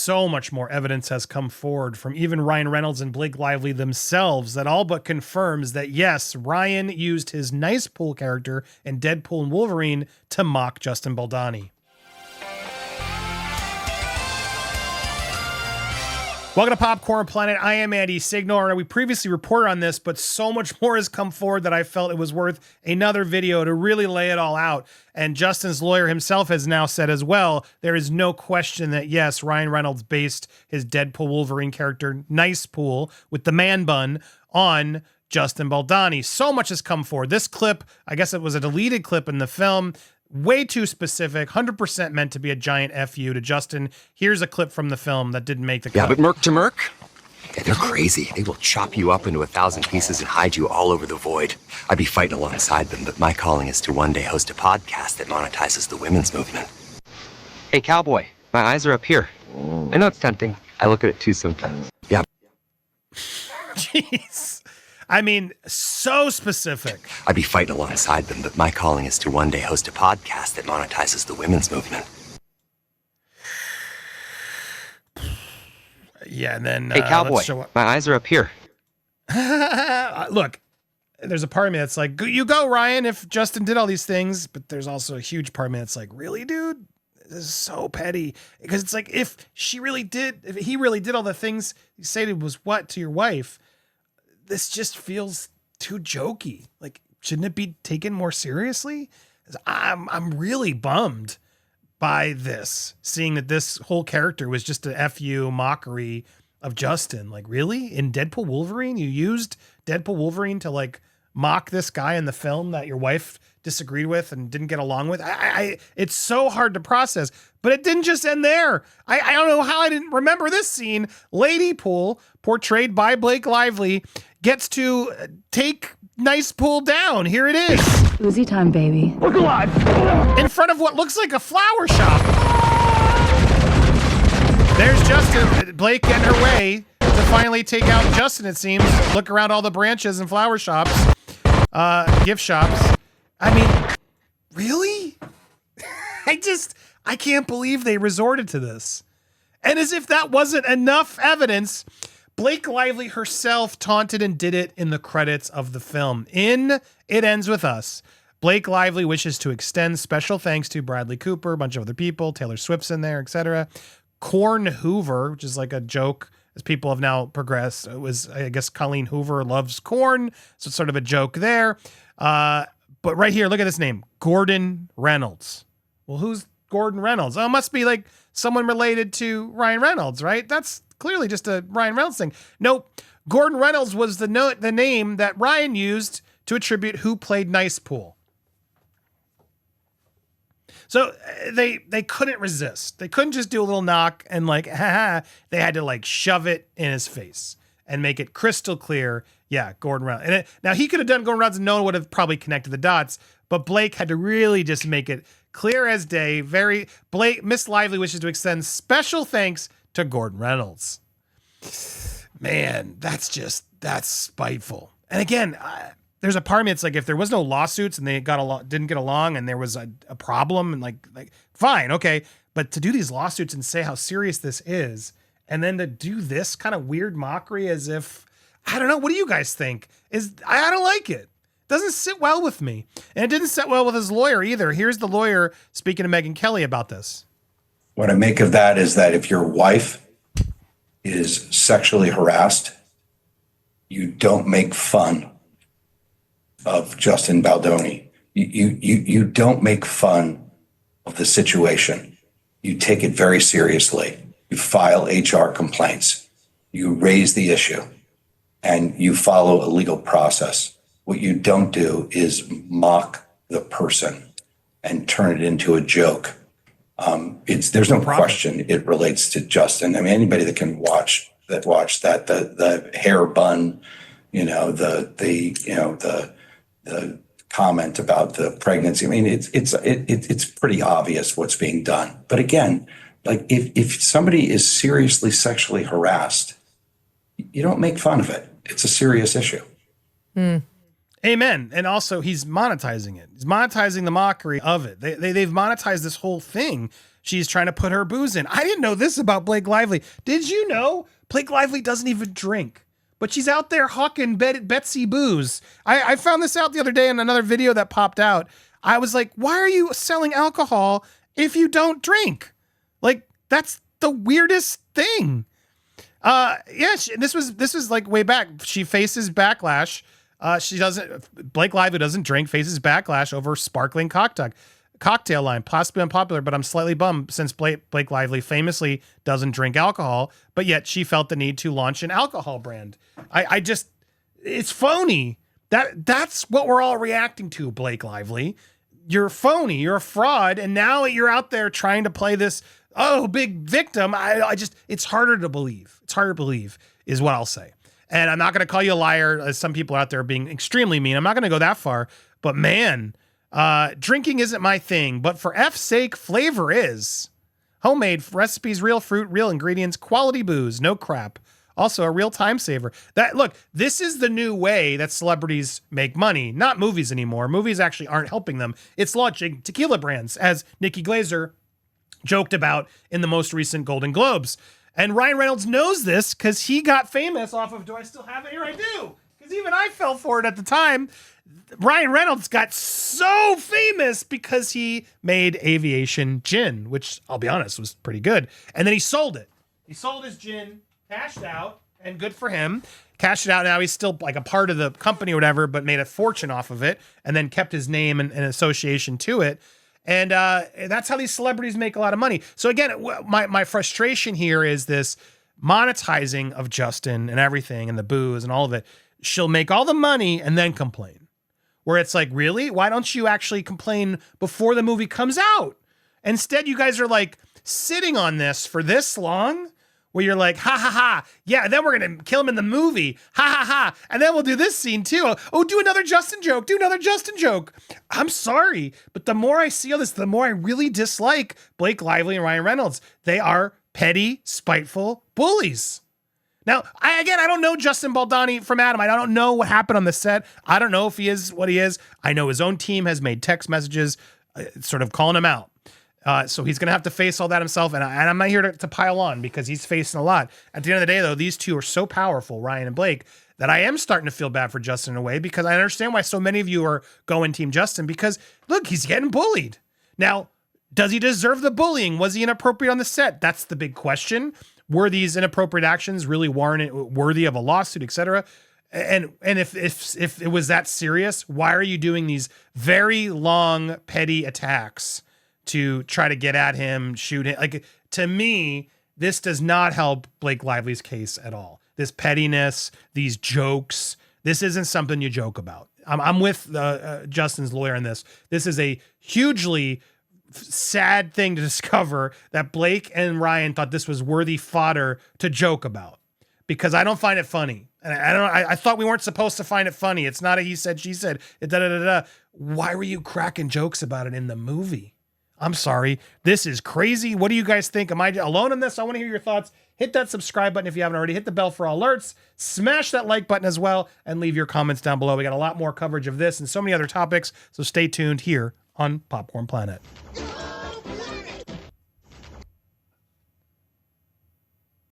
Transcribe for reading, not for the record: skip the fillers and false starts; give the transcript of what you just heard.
so much more evidence has come forward from even Ryan Reynolds and Blake Lively themselves that all but confirms that, yes, Ryan used his Nicepool character in Deadpool and Wolverine to mock Justin Baldoni. Welcome to Popcorn Planet. I am Andy Signore. We previously reported on this, but so much more has come forward that I felt it was worth another video to really lay it all out. And Justin's lawyer himself has now said as well, there is no question that, yes, Ryan Reynolds based his Deadpool Wolverine character, Nicepool, with the man bun, on Justin Baldoni. So much has come forward. This clip, I guess it was a deleted clip in the film, way too specific, 100% meant to be a giant FU to Justin. Here's a clip from the film that didn't make the cut. Yeah, but Merc to Merc, yeah, they're crazy. They will chop you up into 1,000 pieces and hide you all over the void. I'd be fighting alongside them, but my calling is to one day host a podcast that monetizes the women's movement. Hey, cowboy, my eyes are up here. I know it's tempting. I look at it too sometimes. Yeah. Jeez. I mean, so specific. I'd be fighting alongside them, but my calling is to one day host a podcast that monetizes the women's movement. Yeah, and then... Hey, cowboy, my eyes are up here. Look, there's a part of me that's like, you go, Ryan, if Justin did all these things, but there's also a huge part of me that's like, really, dude? This is so petty. Because it's like, if he really did all the things you say was what to your wife, this just feels too jokey. Like, shouldn't it be taken more seriously? I'm really bummed by this, seeing that this whole character was just a FU mockery of Justin. Like, really? In Deadpool Wolverine? You used Deadpool Wolverine to, like, mock this guy in the film that your wife disagreed with and didn't get along with? It's so hard to process, but it didn't just end there. I don't know how I didn't remember this scene. Lady Pool, portrayed by Blake Lively, gets to take Nicepool down. Here it is. Uzi time, baby. Look alive. In front of what looks like a flower shop. There's Justin. Blake getting her way to finally take out Justin, it seems. Look around all the branches and flower shops, gift shops. I mean, really? I can't believe they resorted to this. And as if that wasn't enough evidence, Blake Lively herself taunted and did it in the credits of the film. In It Ends With Us, Blake Lively wishes to extend special thanks to Bradley Cooper, a bunch of other people, Taylor Swift's in there, etc. Corn Hoover, which is like a joke as people have now progressed. It was, I guess, Colleen Hoover loves corn, so it's sort of a joke there. But right here, look at this name, Gordon Reynolds. Well, who's Gordon Reynolds? Oh, it must be like someone related to Ryan Reynolds, right? That's clearly just a Ryan Reynolds thing. Nope. Gordon Reynolds was the name that Ryan used to attribute who played Nicepool. So they couldn't resist. They couldn't just do a little knock and like, haha. They had to like shove it in his face and make it crystal clear. Yeah, Gordon Reynolds. And now he could have done Gordon Reynolds and no one would have probably connected the dots, but Blake had to really just make it clear as day. Miss Lively wishes to extend special thanks to Gordon Reynolds. Man, that's spiteful. And again, there's a part of me, it's like, if there was no lawsuits and they didn't get along and there was a problem and like fine, okay. But to do these lawsuits and say how serious this is, and then to do this kind of weird mockery as if, I don't know, what do you guys think? I don't like it. Doesn't sit well with me. And it didn't sit well with his lawyer either. Here's the lawyer speaking to Megyn Kelly about this. What I make of that is that if your wife is sexually harassed, you don't make fun of Justin Baldoni. You don't make fun of the situation. You take it very seriously. You file HR complaints. You raise the issue and you follow a legal process. What you don't do is mock the person and turn it into a joke. There's no question it relates to Justin. I mean, anybody that can watch that, the hair bun, the comment about the pregnancy. I mean, it's pretty obvious what's being done. But again, like if somebody is seriously sexually harassed, you don't make fun of it. It's a serious issue. Amen. And also he's monetizing it. He's monetizing the mockery of it. They've monetized this whole thing, she's trying to put her booze in. I didn't know this about Blake Lively. Did you know Blake Lively doesn't even drink? But she's out there hawking Betsy booze. I found this out the other day in another video that popped out. I was like, why are you selling alcohol if you don't drink? Like, that's the weirdest thing. This was like way back. She faces backlash. Blake Lively doesn't drink, faces backlash over sparkling cocktail line, possibly unpopular, but I'm slightly bummed since Blake Lively famously doesn't drink alcohol, but yet she felt the need to launch an alcohol brand. It's phony. That's what we're all reacting to, Blake Lively. You're phony, you're a fraud, and now you're out there trying to play this, big victim. It's harder to believe. It's harder to believe is what I'll say. And I'm not going to call you a liar, as some people out there are being extremely mean. I'm not going to go that far, but man, drinking isn't my thing, but for F's sake, flavor is. Homemade recipes, real fruit, real ingredients, quality booze, no crap. Also a real time saver. This is the new way that celebrities make money, not movies anymore. Movies actually aren't helping them. It's launching tequila brands, as Nikki Glaser joked about in the most recent Golden Globes. And Ryan Reynolds knows this because he got famous off of, do I still have it here? I do. Because even I fell for it at the time. Ryan Reynolds got so famous because he made aviation gin, which I'll be honest was pretty good. And then he sold it. He sold his gin, cashed out, and good for him. Cashed it out. Now he's still like a part of the company or whatever, but made a fortune off of it and then kept his name and association to it. And that's how these celebrities make a lot of money. So again, my frustration here is this monetizing of Justin and everything and the booze and all of it. She'll make all the money and then complain. Where it's like, really? Why don't you actually complain before the movie comes out? Instead, you guys are like sitting on this for this long, where you're like, ha ha ha, yeah, then we're gonna kill him in the movie, ha ha ha, and then we'll do this scene too. Oh, do another Justin joke, I'm sorry, but the more I see all this, the more I really dislike Blake Lively and Ryan Reynolds. They are petty, spiteful bullies. Now, I don't know Justin Baldoni from Adam. I don't know what happened on the set. I don't know if he is what he is. I know his own team has made text messages sort of calling him out. So he's going to have to face all that himself. And I'm not here to pile on because he's facing a lot. At the end of the day, though, these two are so powerful, Ryan and Blake, that I am starting to feel bad for Justin in a way, because I understand why so many of you are going Team Justin, because look, he's getting bullied. Now, does he deserve the bullying? Was he inappropriate on the set? That's the big question. Were these inappropriate actions really worthy of a lawsuit, etc.? And if it was that serious, why are you doing these very long, petty attacks to try to get at him, shoot him? Like, to me, this does not help Blake Lively's case at all. This pettiness, these jokes, this isn't something you joke about. I'm with Justin's lawyer on this. This is a hugely sad thing to discover that Blake and Ryan thought this was worthy fodder to joke about, because I don't find it funny. And I thought we weren't supposed to find it funny. It's not a he said, she said. Why were you cracking jokes about it in the movie? I'm sorry. This is crazy. What do you guys think? Am I alone in this? I want to hear your thoughts. Hit that subscribe button if you haven't already. Hit the bell for all alerts. Smash that like button as well, and leave your comments down below. We got a lot more coverage of this and so many other topics, so stay tuned here on Popcorn Planet.